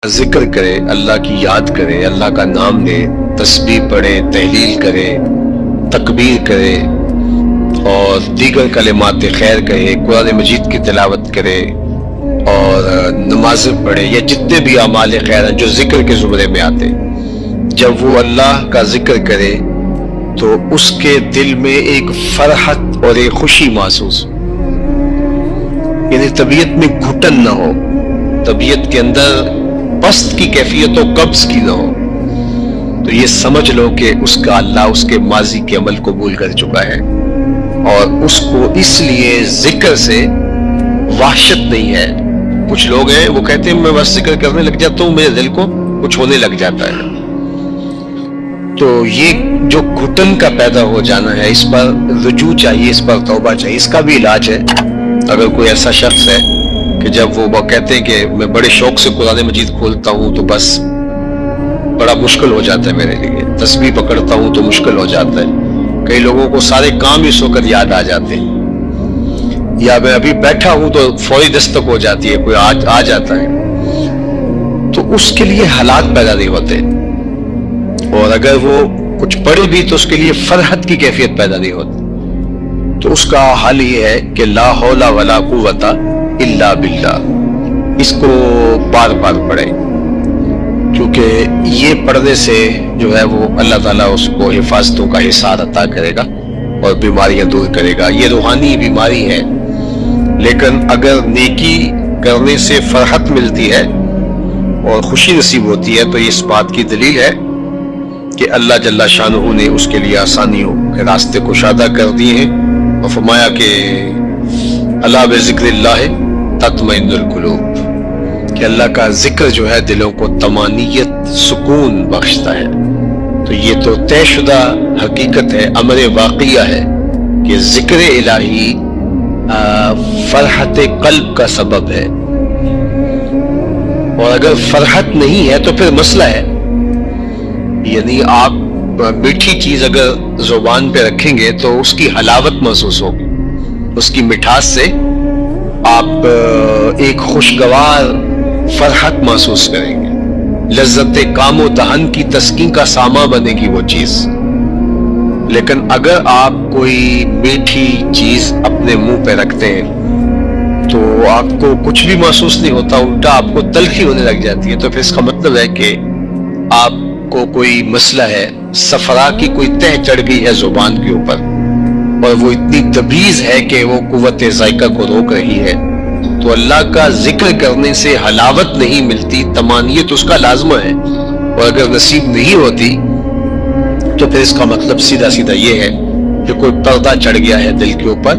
ذکر کرے، اللہ کی یاد کرے، اللہ کا نام لے، تسبیح پڑھے، تحلیل کرے، تکبیر کرے اور دیگر کلمات خیر کہے، قرآن مجید کی تلاوت کرے اور نمازیں پڑھے، یا جتنے بھی اعمال خیر ہیں جو ذکر کے زمرے میں آتے، جب وہ اللہ کا ذکر کرے تو اس کے دل میں ایک فرحت اور ایک خوشی محسوس، یعنی طبیعت میں گھٹن نہ ہو، طبیعت کے اندر پست کی کیفیت و قبض کی نہ ہو، تو یہ سمجھ لو کہ اس کا اللہ اس کے ماضی کے عمل قبول کر چکا ہے، اور اس کو اس لیے ذکر سے وحشت نہیں ہے۔ کچھ لوگ ہیں وہ کہتے ہیں میں بس ذکر کرنے لگ جاتا ہوں، میرے دل کو کچھ ہونے لگ جاتا ہے، تو یہ جو گھٹن کا پیدا ہو جانا ہے، اس پر رجوع چاہیے، اس پر توبہ چاہیے۔ اس کا بھی علاج ہے۔ اگر کوئی ایسا شخص ہے کہ جب وہ کہتے ہیں کہ میں بڑے شوق سے قرآن مجید کھولتا ہوں تو بس بڑا مشکل ہو جاتا ہے میرے لیے، تسبیح پکڑتا ہوں تو مشکل ہو جاتا ہے، کئی لوگوں کو سارے کام اس وقت یاد آ جاتے ہیں، یا میں ابھی بیٹھا ہوں تو فوری دستک ہو جاتی ہے، کوئی آ جاتا ہے، تو اس کے لیے حالات پیدا نہیں ہوتے، اور اگر وہ کچھ پڑھے بھی تو اس کے لیے فرحت کی کیفیت پیدا نہیں ہوتی، تو اس کا حل یہ ہے کہ لا حول ولا قوت الا باللہ، اس کو بار بار پڑھیں، کیونکہ یہ پڑھنے سے جو ہے وہ اللہ تعالیٰ اس کو حفاظتوں کا حصار عطا کرے گا اور بیماریاں دور کرے گا۔ یہ روحانی بیماری ہے، لیکن اگر نیکی کرنے سے فرحت ملتی ہے اور خوشی نصیب ہوتی ہے تو یہ اس بات کی دلیل ہے کہ اللہ جل شانہ نے اس کے لیے آسانیوں کے راستے کشادہ کر دیے ہیں، اور فرمایا کہ الا بذکر اللہ تطمئن القلوب، کہ اللہ کا ذکر جو ہے دلوں کو طمانینت، سکون بخشتا ہے۔ تو یہ تو طے شدہ حقیقت ہے، امر واقعہ ہے کہ ذکر الہی فرحت قلب کا سبب ہے، اور اگر فرحت نہیں ہے تو پھر مسئلہ ہے، یعنی آپ میٹھی چیز اگر زبان پہ رکھیں گے تو اس کی حلاوت محسوس ہوگی، اس کی مٹھاس سے آپ ایک خوشگوار فرحت محسوس کریں گے، لذت کام و دہن کی تسکین کا ساما بنے گی وہ چیز۔ لیکن اگر آپ کوئی میٹھی چیز اپنے منہ پہ رکھتے ہیں تو آپ کو کچھ بھی محسوس نہیں ہوتا، الٹا آپ کو تلخی ہونے لگ جاتی ہے، تو پھر اس کا مطلب ہے کہ آپ کو کوئی مسئلہ ہے، صفرا کی کوئی تہ چڑھ گئی ہے زبان کے اوپر، اور وہ اتنی دبیز ہے کہ وہ قوت ذائقہ کو روک رہی ہے۔ تو اللہ کا ذکر کرنے سے حلاوت نہیں ملتی، طمانینت اس کا لازمہ ہے، اور اگر نصیب نہیں ہوتی تو پھر اس کا مطلب سیدھا سیدھا یہ ہے کہ کوئی پردہ چڑھ گیا ہے دل کے اوپر،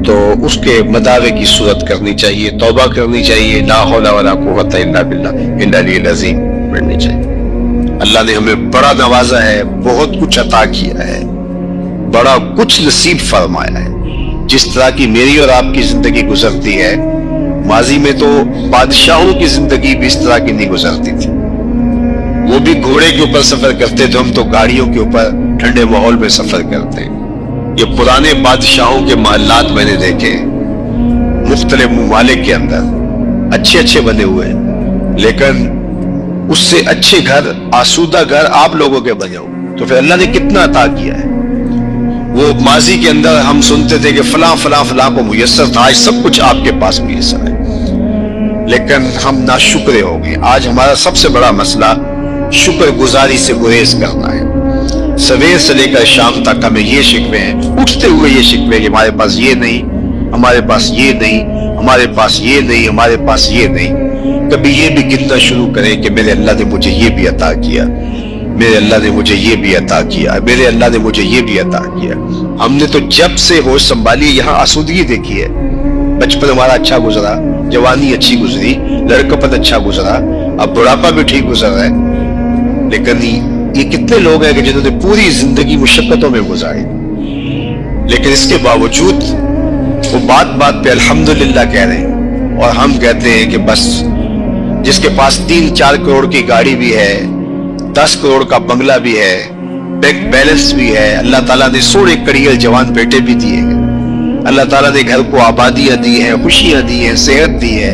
تو اس کے مداوے کی صورت کرنی چاہیے، توبہ کرنی چاہیے، لا حول ولا قوت الا باللہ العلی العظیم پڑھنی چاہیے۔ اللہ نے ہمیں بڑا نوازا ہے، بہت کچھ عطا کیا ہے، بڑا کچھ نصیب فرمایا ہے۔ جس طرح کی میری اور آپ کی زندگی گزرتی ہے، ماضی میں تو بادشاہوں کی زندگی بھی اس طرح کی نہیں گزرتی تھی، وہ بھی گھوڑے کے اوپر سفر کرتے تھے، ہم تو گاڑیوں کے اوپر ٹھنڈے ماحول میں سفر کرتے ہیں۔ یہ پرانے بادشاہوں کے محلات میں نے دیکھے، مختلف ممالک کے اندر اچھے اچھے بنے ہوئے، لیکن اس سے اچھے گھر، آسودہ گھر آپ لوگوں کے بنے ہوئے، تو پھر اللہ نے کتنا عطا کیا ہے۔ وہ ماضی کے اندر ہم سنتے تھے کہ فلاں فلاں فلاں کو میسر تھا، آج سب کچھ آپ کے پاس میسر ہے، لیکن ہم ناشکرے ہو گئے۔ آج ہمارا سب سے بڑا مسئلہ شکر گزاری سے گریز کرنا ہے۔ سویر سے لے کر شام تک ہمیں یہ شکوے ہیں، اٹھتے ہوئے یہ شکوے کہ ہمارے پاس یہ نہیں، ہمارے پاس یہ نہیں، ہمارے پاس یہ نہیں، ہمارے پاس یہ نہیں۔ کبھی یہ بھی گننا شروع کریں کہ میرے اللہ نے مجھے یہ بھی عطا کیا، میرے اللہ نے مجھے یہ بھی عطا کیا، میرے اللہ نے مجھے یہ بھی عطا کیا۔ ہم نے تو جب سے ہوش سنبھالی یہاں آسودگی دیکھی ہے، بچپن ہمارا اچھا گزرا، جوانی اچھی گزری، لڑکپن اچھا گزرا، اب بڑھاپا بھی ٹھیک گزر رہا ہے، لیکن یہ کتنے لوگ ہیں کہ جنہوں نے پوری زندگی مشقتوں میں گزاری، لیکن اس کے باوجود وہ بات بات پہ الحمدللہ کہہ رہے ہیں، اور ہم کہتے ہیں کہ بس جس کے پاس 3-4 کروڑ کی گاڑی بھی ہے، 10 کروڑ کا بنگلہ بھی ہے، بینک بیلنس بھی ہے، اللہ تعالیٰ نے 16 کڑیل جوان بیٹے بھی دیے ہیں، اللہ تعالیٰ نے گھر کو آبادیاں دی ہیں، خوشیاں دی ہیں، صحت دی ہے،